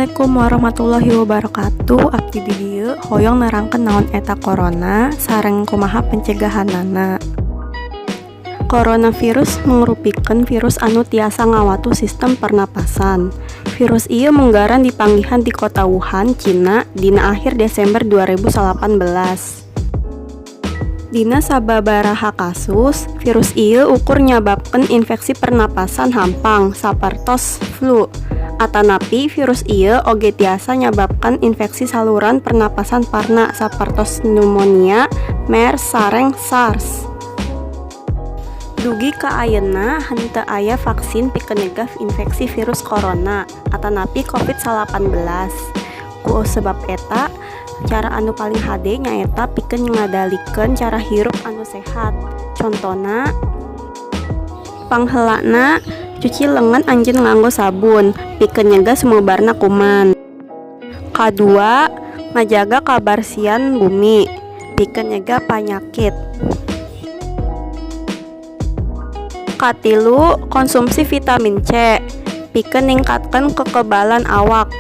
Assalamualaikum warahmatullahi wabarakatuh. Abdi di dieu hoyong nerangkeun naon eta corona sareng kumaha pencegahanana. Coronavirus mengrupikeun virus anu tiasa ngawatu sistem pernapasan. Virus ieu munggaran dipanggihan di kota Wuhan, Cina dina akhir Desember 2018. Dina sababaraha kasus, virus ieu ukur nyababkeun infeksi pernapasan hampang sapertos flu. Atanapi virus ieu oge tiasa nyababkan infeksi saluran pernapasan parna sapertos pneumonia, MERS sareng SARS. Dugi ka ayeuna henteu aya vaksin pikeun nyegah infeksi virus corona atanapi COVID-19. Ku sebab eta, cara anu paling hade nyaeta pikeun ngadalikeun cara hirup anu sehat. Contona, pangheulana cuci lengan anjeun nganggo sabun pikeun nyegah sumebarna kuman. Kadua, ngajaga kabarsian bumi pikeun nyegah panyakit. Katilu, konsumsi vitamin C pikeun ningkatkeun kekebalan awak.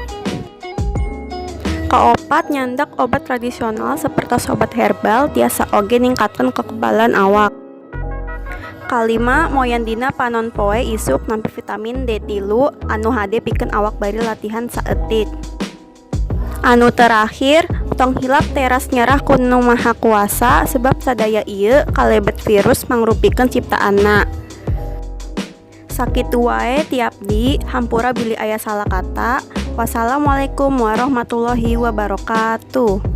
Kaopat, nyandak obat tradisional sapertos obat herbal tiasa oge ningkatkeun kekebalan awak. Kalima, moyan dina panon poe isuk nampi vitamin D3 anu hade pikeun awak bari latihan saeutik. Anu terakhir, tong hilap teras nyerah ku Nu Maha Kuasa sebab sadaya ieu kalebet virus mangrupikeun ciptaanna. Sakitu wae ti abdi, hampura bili aya salah kata. Wassalamualaikum warahmatullahi wabarakatuh.